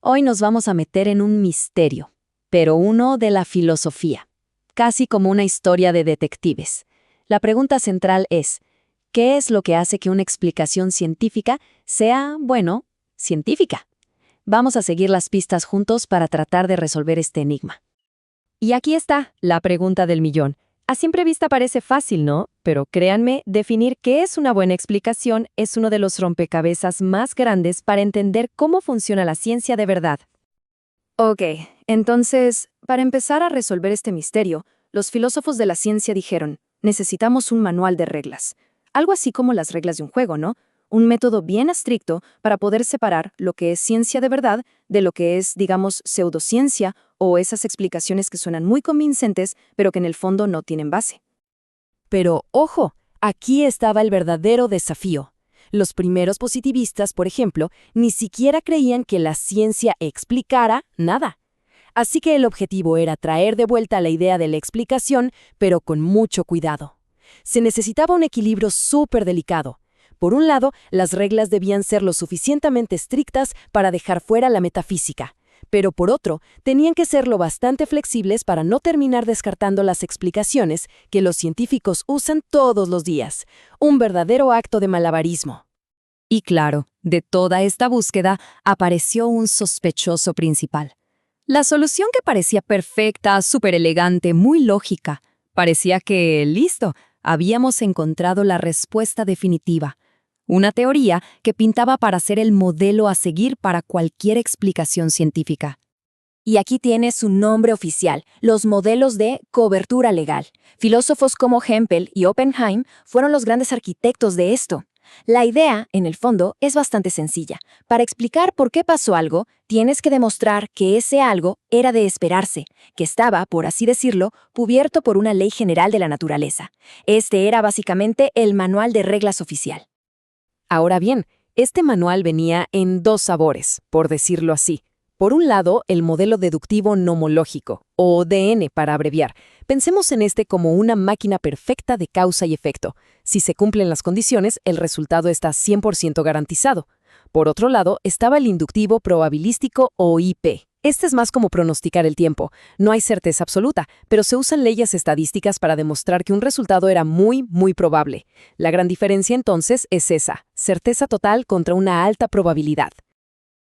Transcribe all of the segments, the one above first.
Hoy nos vamos a meter en un misterio, pero uno de la filosofía, casi como una historia de detectives. La pregunta central es, ¿qué es lo que hace que una explicación científica sea, bueno, científica? Vamos a seguir las pistas juntos para tratar de resolver este enigma. Y aquí está la pregunta del millón. A simple vista parece fácil, ¿no? Pero créanme, definir qué es una buena explicación es uno de los rompecabezas más grandes para entender cómo funciona la ciencia de verdad. Ok, entonces, para empezar a resolver este misterio, los filósofos de la ciencia dijeron, necesitamos un manual de reglas. Algo así como las reglas de un juego, ¿no? Un método bien estricto para poder separar lo que es ciencia de verdad de lo que es, digamos, pseudociencia o esas explicaciones que suenan muy convincentes, pero que en el fondo no tienen base. Pero, ojo, aquí estaba el verdadero desafío. Los primeros positivistas, por ejemplo, ni siquiera creían que la ciencia explicara nada. Así que el objetivo era traer de vuelta la idea de la explicación, pero con mucho cuidado. Se necesitaba un equilibrio súper delicado. Por un lado, las reglas debían ser lo suficientemente estrictas para dejar fuera la metafísica, pero por otro, tenían que ser lo bastante flexibles para no terminar descartando las explicaciones que los científicos usan todos los días. Un verdadero acto de malabarismo. Y claro, de toda esta búsqueda apareció un sospechoso principal. La solución que parecía perfecta, súper elegante, muy lógica. Parecía que, listo, habíamos encontrado la respuesta definitiva. Una teoría que pintaba para ser el modelo a seguir para cualquier explicación científica. Y aquí tiene su nombre oficial, los modelos de cobertura legal. Filósofos como Hempel y Oppenheim fueron los grandes arquitectos de esto. La idea, en el fondo, es bastante sencilla. Para explicar por qué pasó algo, tienes que demostrar que ese algo era de esperarse, que estaba, por así decirlo, cubierto por una ley general de la naturaleza. Este era básicamente el manual de reglas oficial. Ahora bien, este manual venía en dos sabores, por decirlo así. Por un lado, el modelo deductivo nomológico, o DN para abreviar. Pensemos en este como una máquina perfecta de causa y efecto. Si se cumplen las condiciones, el resultado está 100% garantizado. Por otro lado, estaba el inductivo probabilístico o IP. Este es más como pronosticar el tiempo. No hay certeza absoluta, pero se usan leyes estadísticas para demostrar que un resultado era muy, muy probable. La gran diferencia entonces es esa, certeza total contra una alta probabilidad.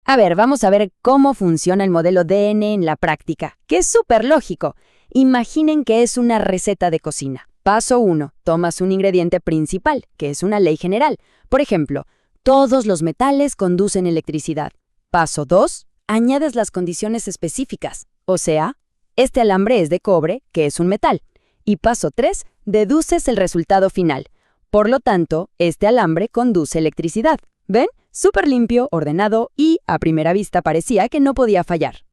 A ver, vamos a ver cómo funciona el modelo DN en la práctica, que es súper lógico. Imaginen que es una receta de cocina. Paso 1. Tomas un ingrediente principal, que es una ley general. Por ejemplo, todos los metales conducen electricidad. Paso 2. Añades las condiciones específicas, o sea, este alambre es de cobre, que es un metal. Y paso 3. Deduces el resultado final. Por lo tanto, este alambre conduce electricidad. ¿Ven? Súper limpio, ordenado y, a primera vista, parecía que no podía fallar.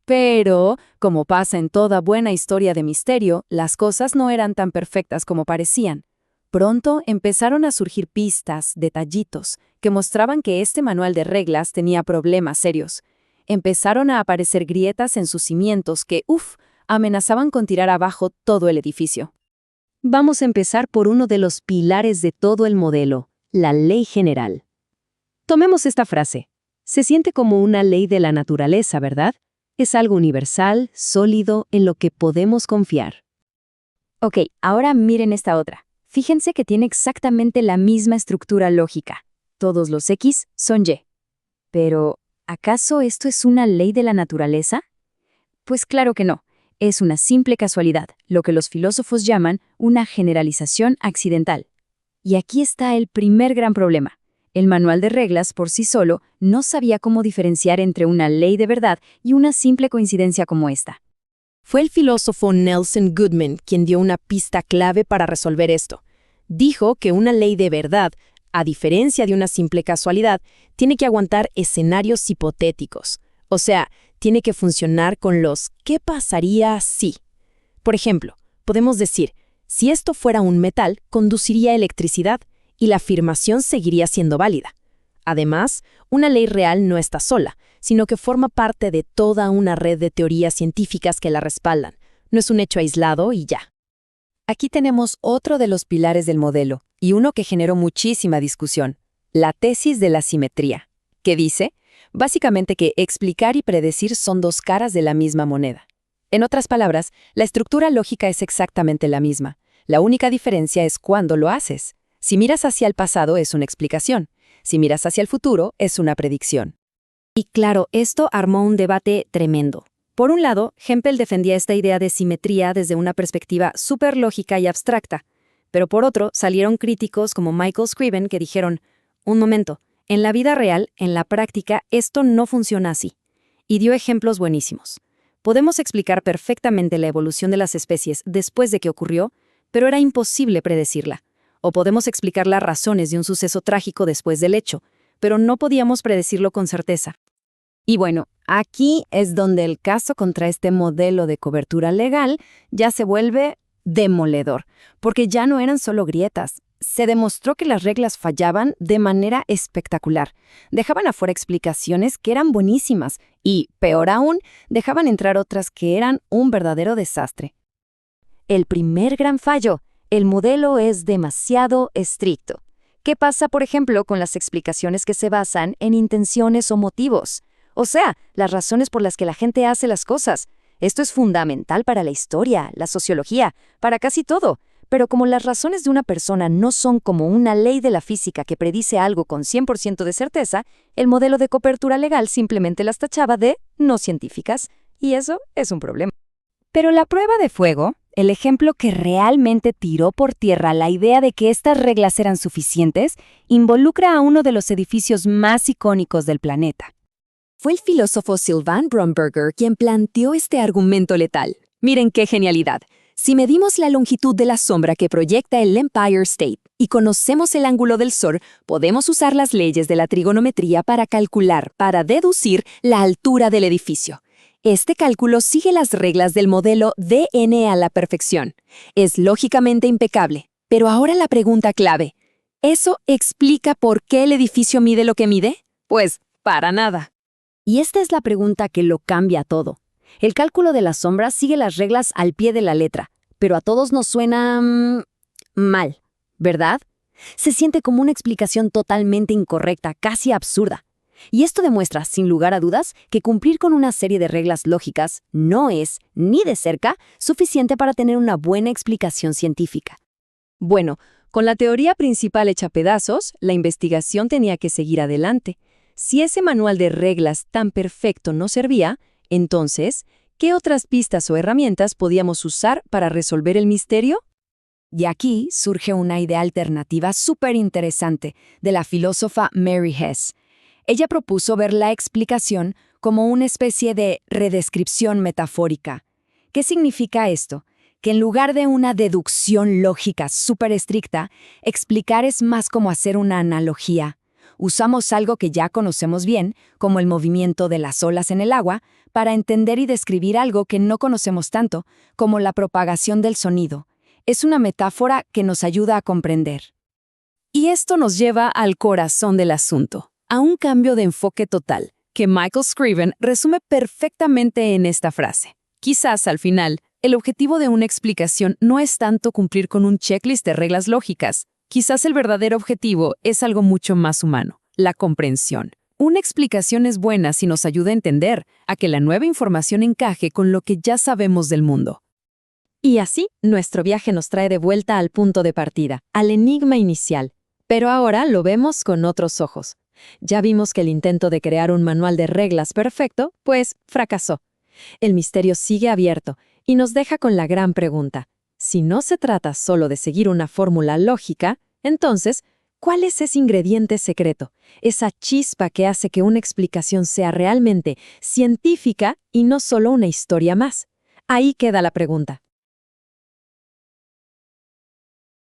Pero, como pasa en toda buena historia de misterio, las cosas no eran tan perfectas como parecían. Pronto empezaron a surgir pistas, detallitos, que mostraban que este manual de reglas tenía problemas serios. Empezaron a aparecer grietas en sus cimientos que, amenazaban con tirar abajo todo el edificio. Vamos a empezar por uno de los pilares de todo el modelo, la ley general. Tomemos esta frase. Se siente como una ley de la naturaleza, ¿verdad? Es algo universal, sólido, en lo que podemos confiar. Ok, ahora miren esta otra. Fíjense que tiene exactamente la misma estructura lógica. Todos los X son Y. Pero, ¿acaso esto es una ley de la naturaleza? Pues claro que no. Es una simple casualidad, lo que los filósofos llaman una generalización accidental. Y aquí está el primer gran problema. El manual de reglas por sí solo no sabía cómo diferenciar entre una ley de verdad y una simple coincidencia como esta. Fue el filósofo Nelson Goodman quien dio una pista clave para resolver esto. Dijo que una ley de verdad, a diferencia de una simple casualidad, tiene que aguantar escenarios hipotéticos. O sea, tiene que funcionar con los ¿qué pasaría si? Por ejemplo, podemos decir, si esto fuera un metal, conduciría electricidad y la afirmación seguiría siendo válida. Además, una ley real no está sola, sino que forma parte de toda una red de teorías científicas que la respaldan. No es un hecho aislado y ya. Aquí tenemos otro de los pilares del modelo, y uno que generó muchísima discusión, la tesis de la simetría, que dice, Básicamente que explicar y predecir son dos caras de la misma moneda. En otras palabras, la estructura lógica es exactamente la misma. La única diferencia es cuándo lo haces. Si miras hacia el pasado es una explicación. Si miras hacia el futuro es una predicción. Y claro, esto armó un debate tremendo. Por un lado, Hempel defendía esta idea de simetría desde una perspectiva súper lógica y abstracta. Pero por otro, salieron críticos como Michael Scriven que dijeron, un momento, en la vida real, en la práctica, esto no funciona así. Y dio ejemplos buenísimos. Podemos explicar perfectamente la evolución de las especies después de que ocurrió, pero era imposible predecirla. O podemos explicar las razones de un suceso trágico después del hecho, pero no podíamos predecirlo con certeza. Y bueno, aquí es donde el caso contra este modelo de cobertura legal ya se vuelve demoledor, porque ya no eran solo grietas. Se demostró que las reglas fallaban de manera espectacular. Dejaban afuera explicaciones que eran buenísimas y, peor aún, dejaban entrar otras que eran un verdadero desastre. El primer gran fallo: el modelo es demasiado estricto. ¿Qué pasa, por ejemplo, con las explicaciones que se basan en intenciones o motivos? O sea, las razones por las que la gente hace las cosas. Esto es fundamental para la historia, la sociología, para casi todo. Pero como las razones de una persona no son como una ley de la física que predice algo con 100% de certeza, el modelo de cobertura legal simplemente las tachaba de no científicas, y eso es un problema. Pero la prueba de fuego, el ejemplo que realmente tiró por tierra la idea de que estas reglas eran suficientes, involucra a uno de los edificios más icónicos del planeta. Fue el filósofo Sylvain Bromberger quien planteó este argumento letal. Miren qué genialidad. Si medimos la longitud de la sombra que proyecta el Empire State y conocemos el ángulo del Sol, podemos usar las leyes de la trigonometría para deducir la altura del edificio. Este cálculo sigue las reglas del modelo DN a la perfección. Es lógicamente impecable. Pero ahora la pregunta clave. ¿Eso explica por qué el edificio mide lo que mide? Pues, para nada. Y esta es la pregunta que lo cambia todo. El cálculo de las sombras sigue las reglas al pie de la letra, pero a todos nos suena mal, ¿verdad? Se siente como una explicación totalmente incorrecta, casi absurda. Y esto demuestra, sin lugar a dudas, que cumplir con una serie de reglas lógicas no es, ni de cerca, suficiente para tener una buena explicación científica. Bueno, con la teoría principal hecha pedazos, la investigación tenía que seguir adelante. Si ese manual de reglas tan perfecto no servía, entonces, ¿qué otras pistas o herramientas podíamos usar para resolver el misterio? Y aquí surge una idea alternativa súper interesante de la filósofa Mary Hess. Ella propuso ver la explicación como una especie de redescripción metafórica. ¿Qué significa esto? Que en lugar de una deducción lógica súper estricta, explicar es más como hacer una analogía. Usamos algo que ya conocemos bien, como el movimiento de las olas en el agua, para entender y describir algo que no conocemos tanto, como la propagación del sonido. Es una metáfora que nos ayuda a comprender. Y esto nos lleva al corazón del asunto, a un cambio de enfoque total, que Michael Scriven resume perfectamente en esta frase. Quizás al final, el objetivo de una explicación no es tanto cumplir con un checklist de reglas lógicas. Quizás el verdadero objetivo es algo mucho más humano, la comprensión. Una explicación es buena si nos ayuda a entender, a que la nueva información encaje con lo que ya sabemos del mundo. Y así, nuestro viaje nos trae de vuelta al punto de partida, al enigma inicial. Pero ahora lo vemos con otros ojos. Ya vimos que el intento de crear un manual de reglas perfecto, pues, fracasó. El misterio sigue abierto y nos deja con la gran pregunta. Si no se trata solo de seguir una fórmula lógica, entonces, ¿cuál es ese ingrediente secreto? Esa chispa que hace que una explicación sea realmente científica y no solo una historia más. Ahí queda la pregunta.